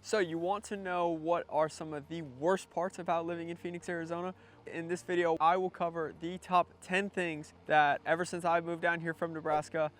So you want to know what are some of the worst parts about living in Phoenix, Arizona? In this video, I will cover the top 10 things that ever since I moved down here from Nebraska,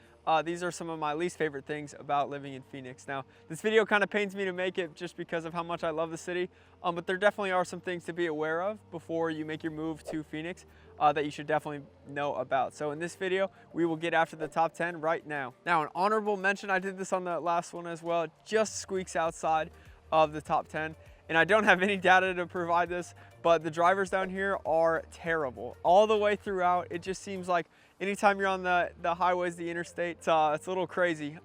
these are some of my least favorite things about living in Phoenix. Now, this video kind of pains me to make it just because of how much I love the city, but there definitely are some things to be aware of before you make your move to Phoenix that you should definitely know about. So in this video, we will get after the top 10 right now. Now, an honorable mention, I did this on the last one as well, just squeaks outside of the top 10. And I don't have any data to provide this, but the drivers down here are terrible. All the way throughout, it just seems like anytime you're on the highways, the interstate, it's a little crazy.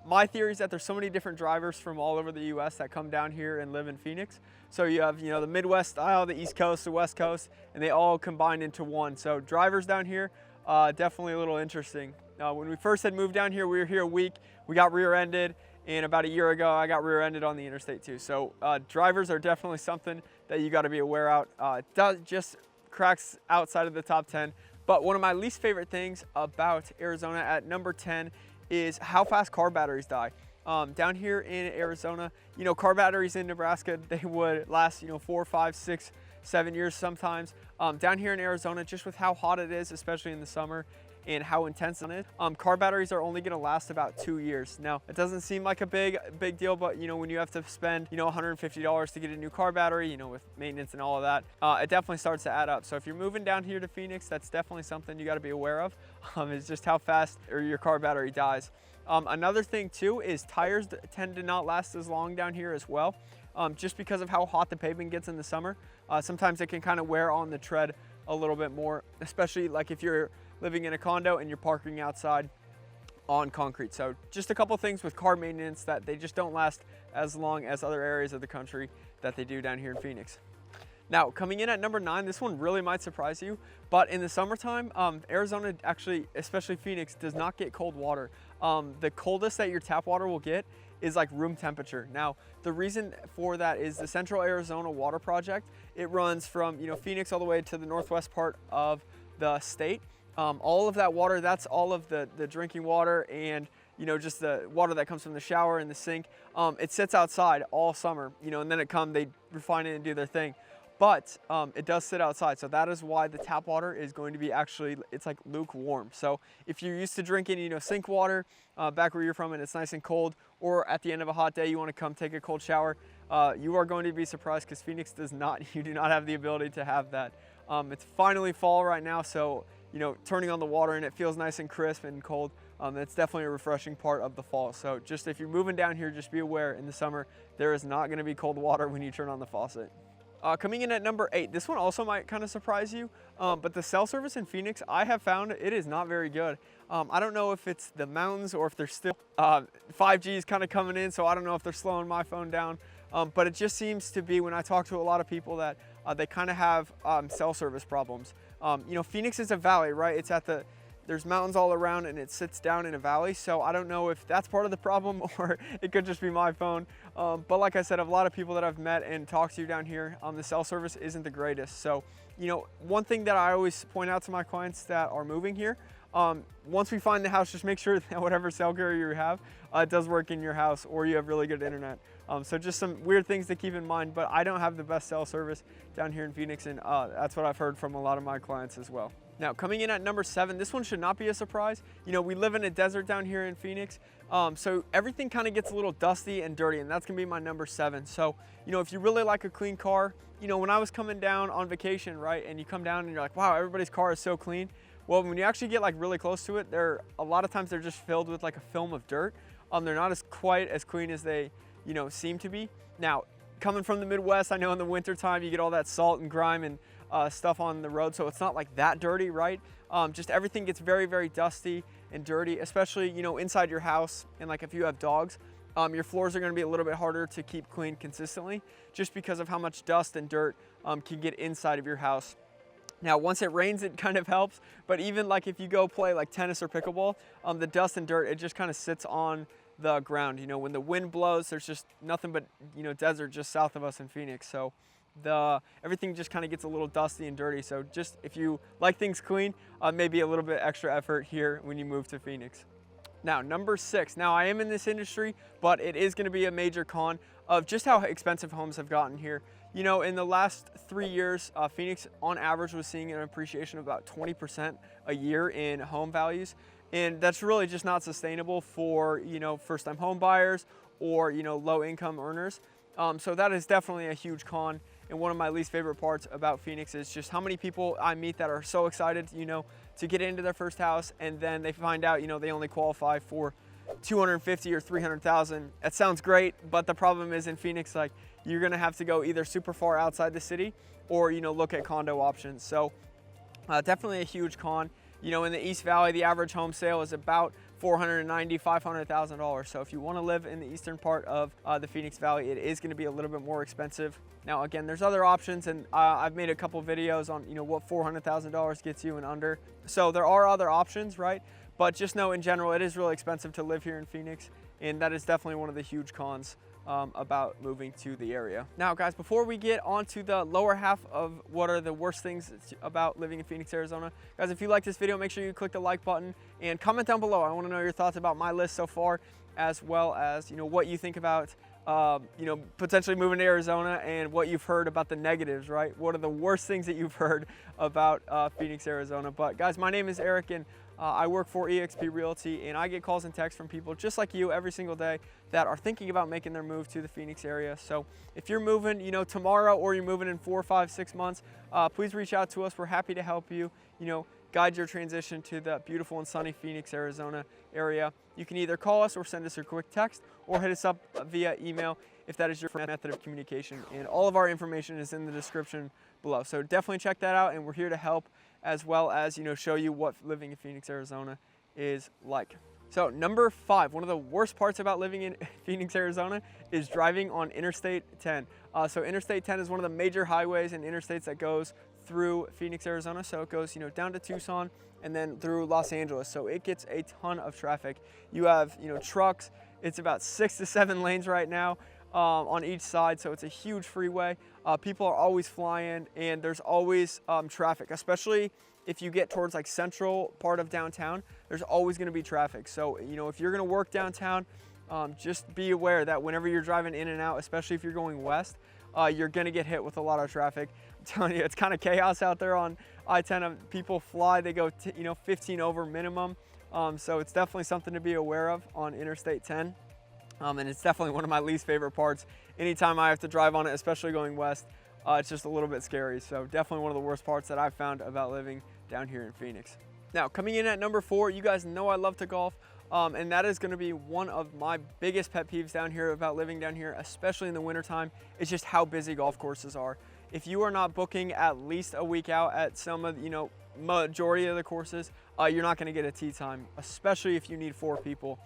My theory is that there's so many different drivers from all over the US that come down here and live in Phoenix. So you have, the Midwest style, the East Coast, the West Coast, and they all combine into one. So drivers down here, definitely a little interesting. When we first had moved down here, we were here a week, we got rear-ended. And about a year ago, I got rear-ended on the interstate too. So drivers are definitely something that you gotta be aware of. It just cracks outside of the top 10. But one of my least favorite things about Arizona at number 10 is how fast car batteries die. Down here in Arizona, car batteries in Nebraska, they would last, 4, 5, 6, 7 years sometimes. Down here in Arizona, just with how hot it is, especially in the summer, and how intense it is, car batteries are only gonna last about 2 years. Now, it doesn't seem like a big deal, but when you have to spend, $150 to get a new car battery, with maintenance and all of that, it definitely starts to add up. So if you're moving down here to Phoenix, that's definitely something you gotta be aware of, is just how fast your car battery dies. Another thing too is tires tend to not last as long down here as well, just because of how hot the pavement gets in the summer. Sometimes it can kind of wear on the tread a little bit more, especially like if you're living in a condo and you're parking outside on concrete. So just a couple things with car maintenance that they just don't last as long as other areas of the country that they do down here in Phoenix. Now, coming in at number 9, this one really might surprise you, but in the summertime, Arizona actually, especially Phoenix, does not get cold water. The coldest that your tap water will get is like room temperature. Now, the reason for that is the Central Arizona Water Project. It runs from Phoenix all the way to the northwest part of the state. All of that water, that's all of the drinking water and just the water that comes from the shower and the sink. It sits outside all summer, and then they refine it and do their thing. But it does sit outside, so that is why the tap water is going to be it's like lukewarm. So if you're used to drinking, sink water back where you're from and it's nice and cold, or at the end of a hot day you want to come take a cold shower, you are going to be surprised because Phoenix you do not have the ability to have that. It's finally fall right now, so turning on the water and it feels nice and crisp and cold. That's definitely a refreshing part of the fall. So just if you're moving down here, just be aware in the summer, there is not going to be cold water when you turn on the faucet. Coming in at number 8, this one also might kind of surprise you, but the cell service in Phoenix, I have found it is not very good. I don't know if it's the mountains or if they're still, 5G is kind of coming in, so I don't know if they're slowing my phone down, but it just seems to be when I talk to a lot of people that they kind of have cell service problems. Phoenix is a valley, right? There's mountains all around and it sits down in a valley. So I don't know if that's part of the problem or it could just be my phone. But like I said, a lot of people that I've met and talked to down here, the cell service isn't the greatest. So, one thing that I always point out to my clients that are moving here, once we find the house, just make sure that whatever cell carrier you have, it does work in your house or you have really good internet. So just some weird things to keep in mind, but I don't have the best cell service down here in Phoenix, and that's what I've heard from a lot of my clients as well. Now, coming in at number 7, this one should not be a surprise. We live in a desert down here in Phoenix, so everything kind of gets a little dusty and dirty, and that's gonna be my number 7. So, if you really like a clean car, when I was coming down on vacation, right, and you come down and you're like, wow, everybody's car is so clean. Well, when you actually get like really close to it, a lot of times they're just filled with like a film of dirt. They're not quite as clean as they, seem to be. Now, coming from the Midwest, I know in the winter time you get all that salt and grime and stuff on the road, so it's not like that dirty, right? Just everything gets very, very dusty and dirty, especially inside your house, and like if you have dogs, your floors are going to be a little bit harder to keep clean consistently, just because of how much dust and dirt can get inside of your house. Now, once it rains, it kind of helps, but even like if you go play like tennis or pickleball, the dust and dirt, it just kind of sits on the ground. When the wind blows, there's just nothing but desert just south of us in Phoenix. So everything just kind of gets a little dusty and dirty. So just if you like things clean, maybe a little bit extra effort here when you move to Phoenix. Now, number 6. Now, I am in this industry, but it is going to be a major con. of just how expensive homes have gotten here. You know, in the last 3 years, Phoenix on average was seeing an appreciation of about 20% a year in home values. And that's really just not sustainable for, you know, first-time home buyers or, you know, low-income earners. So that is definitely a huge con. And one of my least favorite parts about Phoenix is just how many people I meet that are so excited, you know, to get into their first house, and then they find out, you know, they only qualify for 250 or 300,000. That sounds great, but the problem is in Phoenix, like, you're gonna have to go either super far outside the city or, you know, look at condo options. So definitely a huge con. You know, in the East Valley, the average home sale is about $490,000, $500,000. So if you want to live in the eastern part of the Phoenix Valley, it is going to be a little bit more expensive. Now, again, there's other options, and I've made a couple videos on, you know, what $400,000 gets you and under. So there are other options, right? But just know in general, it is really expensive to live here in Phoenix, and that is definitely one of the huge cons about moving to the area. Now, guys, before we get onto the lower half of what are the worst things about living in Phoenix, Arizona, guys, if you like this video, make sure you click the like button and comment down below. I want to know your thoughts about my list so far, as well as, you know, what you think about you know, potentially moving to Arizona, and what you've heard about the negatives, right? What are the worst things that you've heard about Phoenix, Arizona? But guys, my name is Eric, and I work for eXp Realty, and I get calls and texts from people just like you every single day that are thinking about making their move to the Phoenix area. So if you're moving, you know, tomorrow, or you're moving in 4, 5, 6 months, please reach out to us. We're happy to help you, you know, guide your transition to the beautiful and sunny Phoenix, Arizona area. You can either call us or send us a quick text, or hit us up via email if that is your method of communication. And all of our information is in the description below. So definitely check that out, and we're here to help, as well as, you know, show you what living in Phoenix, Arizona is like. So number 5, one of the worst parts about living in Phoenix, Arizona is driving on Interstate 10. So Interstate 10 is one of the major highways and interstates that goes through Phoenix, Arizona. So it goes, you know, down to Tucson and then through Los Angeles. So it gets a ton of traffic. You have, you know, trucks. It's about 6 to 7 lanes right now on each side. So it's a huge freeway. People are always flying, and there's always traffic, especially if you get towards like central part of downtown. There's always going to be traffic. So, you know, if you're going to work downtown, just be aware that whenever you're driving in and out, especially if you're going west, you're going to get hit with a lot of traffic. I'm telling you, it's kind of chaos out there on I10. People fly, they go, you know, 15 over minimum. So it's definitely something to be aware of on Interstate 10. And it's definitely one of my least favorite parts. Anytime I have to drive on it, especially going west, it's just a little bit scary. So definitely one of the worst parts that I've found about living down here in Phoenix. Now, coming in at number 4, you guys know I love to golf. And that is going to be one of my biggest pet peeves down here about living down here, especially in the wintertime. It's just how busy golf courses are. If you are not booking at least a week out at some of, you know, majority of the courses, you're not going to get a tee time, especially if you need 4 people.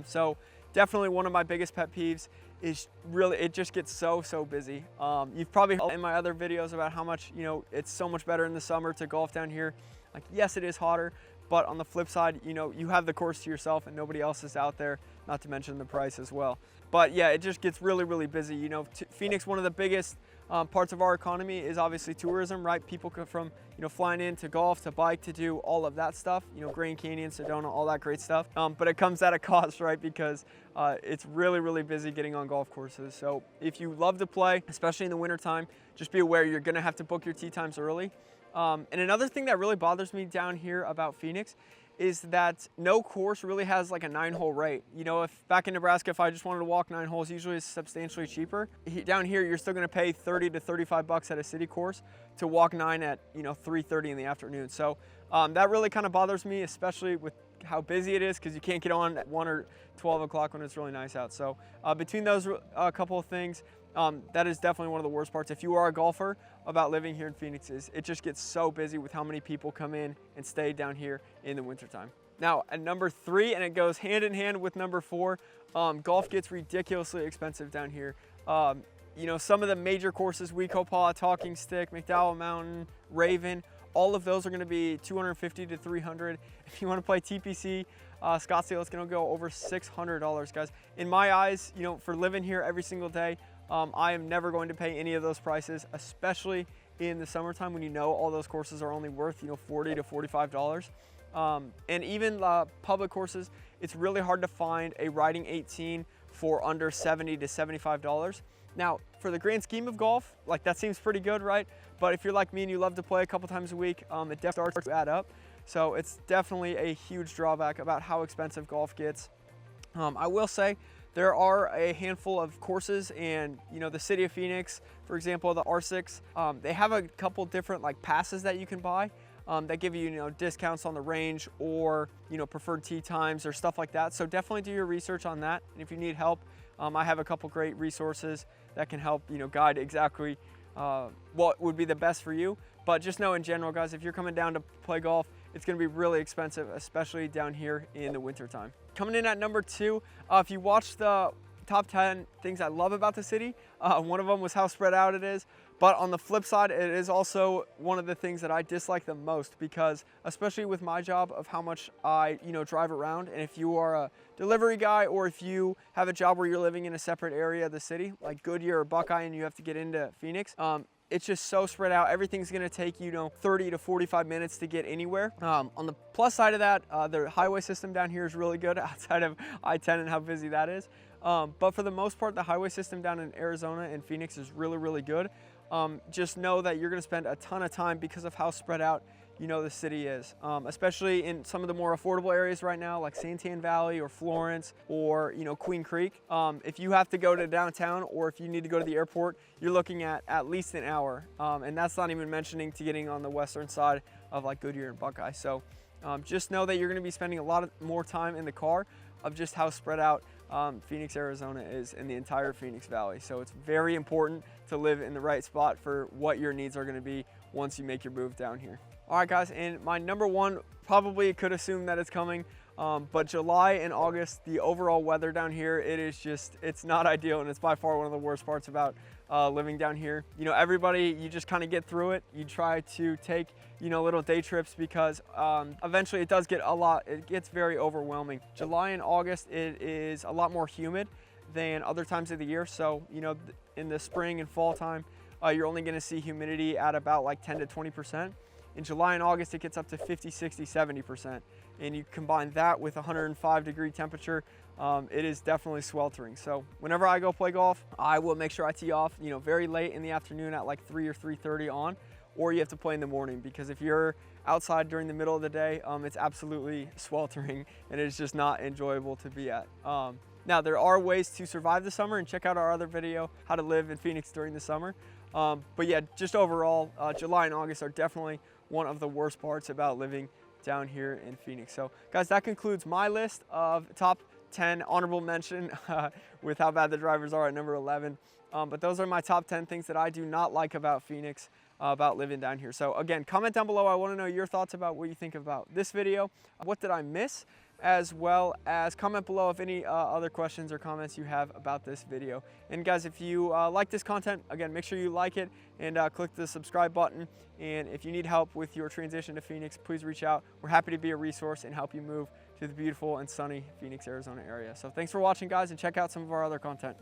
So definitely one of my biggest pet peeves is really, it just gets so busy. You've probably heard in my other videos about how much, you know, it's so much better in the summer to golf down here. Like, yes, it is hotter, but on the flip side, you know, you have the course to yourself and nobody else is out there, not to mention the price as well. But yeah, it just gets really busy. You know, Phoenix, one of the biggest parts of our economy is obviously tourism, right? People come from, you know, flying in to golf, to bike, to do all of that stuff, you know, Grand Canyon, Sedona, all that great stuff. But it comes at a cost, right? Because it's really busy getting on golf courses. So if you love to play, especially in the wintertime, just be aware you're gonna have to book your tee times early. And another thing that really bothers me down here about Phoenix is that no course really has like a 9-hole rate. You know, if back in Nebraska, if I just wanted to walk 9 holes, usually it's substantially cheaper. Down here, you're still gonna pay 30 to 35 bucks at a city course to walk 9 at, you know, 3:30 in the afternoon. So that really kind of bothers me, especially with how busy it is, because you can't get on at 1 or 12 o'clock when it's really nice out. So between those couple of things, that is definitely one of the worst parts. If you are a golfer, about living here in Phoenix is it just gets so busy with how many people come in and stay down here in the wintertime. Now, at number 3, and it goes hand in hand with number 4, golf gets ridiculously expensive down here. You know, some of the major courses, Wecopaw, Talking Stick, McDowell Mountain, Raven, all of those are going to be $250 to $300. If you want to play TPC, Scottsdale, it's going to go over $600, guys. In my eyes, you know, for living here every single day, I am never going to pay any of those prices, especially in the summertime when you know all those courses are only worth, you know, $40 to $45. And even public courses, it's really hard to find a riding 18 for under $70 to $75. Now, for the grand scheme of golf, like that seems pretty good, right? But if you're like me and you love to play a couple times a week, it definitely starts to add up. So it's definitely a huge drawback about how expensive golf gets. I will say there are a handful of courses, and the city of Phoenix, for example, the R6, they have a couple different like passes that you can buy that give you discounts on the range, or preferred tee times or stuff like that. So definitely do your research on that. And if you need help, I have a couple great resources that can help guide exactly what would be the best for you. But just know in general, guys, if you're coming down to play golf, it's going to be really expensive, especially down here in the winter time. Coming in at number 2, if you watch the top 10 things I love about the city, one of them was how spread out it is. But on the flip side, it is also one of the things that I dislike the most, because especially with my job of how much I drive around, and if you are a delivery guy, or if you have a job where you're living in a separate area of the city, like Goodyear or Buckeye, and you have to get into Phoenix, it's just so spread out. Everything's gonna take 30 to 45 minutes to get anywhere. On the plus side of that, the highway system down here is really good outside of I-10 and how busy that is. But for the most part, the highway system down in Arizona and Phoenix is really, really good. Just know that you're gonna spend a ton of time because of how spread out the city is, especially in some of the more affordable areas right now, like Santan Valley or Florence or Queen Creek. If you have to go to downtown, or if you need to go to the airport, you're looking at least an hour, and that's not even mentioning to getting on the western side of like Goodyear and Buckeye. So just know that you're going to be spending a lot more time in the car of just how spread out Phoenix, Arizona is in the entire Phoenix Valley. So it's very important to live in the right spot for what your needs are going to be once you make your move down here. All right, guys, and my number 1, probably could assume that it's coming, but July and August, the overall weather down here, it's not ideal, and it's by far one of the worst parts about living down here. Everybody, you just kind of get through it. You try to take, little day trips, because eventually it gets very overwhelming. July and August, it is a lot more humid than other times of the year. So, in the spring and fall time, you're only gonna see humidity at about like 10 to 20%. In July and August, it gets up to 50, 60, 70%. And you combine that with 105-degree temperature, it is definitely sweltering. So whenever I go play golf, I will make sure I tee off, very late in the afternoon at like 3 or 3:30 on, or you have to play in the morning, because if you're outside during the middle of the day, it's absolutely sweltering, and it's just not enjoyable to be at. Now, there are ways to survive the summer, and check out our other video, how to live in Phoenix during the summer. But yeah, just overall, July and August are definitely one of the worst parts about living down here in Phoenix. So guys, that concludes my list of top 10 honorable mention with how bad the drivers are at number 11. But those are my top 10 things that I do not like about Phoenix, about living down here. So again, comment down below. I want to know your thoughts about what you think about this video. What did I miss? As well as comment below if any other questions or comments you have about this video. And guys, if you like this content, again, make sure you like it and click the subscribe button. And if you need help with your transition to Phoenix, please reach out. We're happy to be a resource and help you move to the beautiful and sunny Phoenix, Arizona area. So thanks for watching, guys, and check out some of our other content.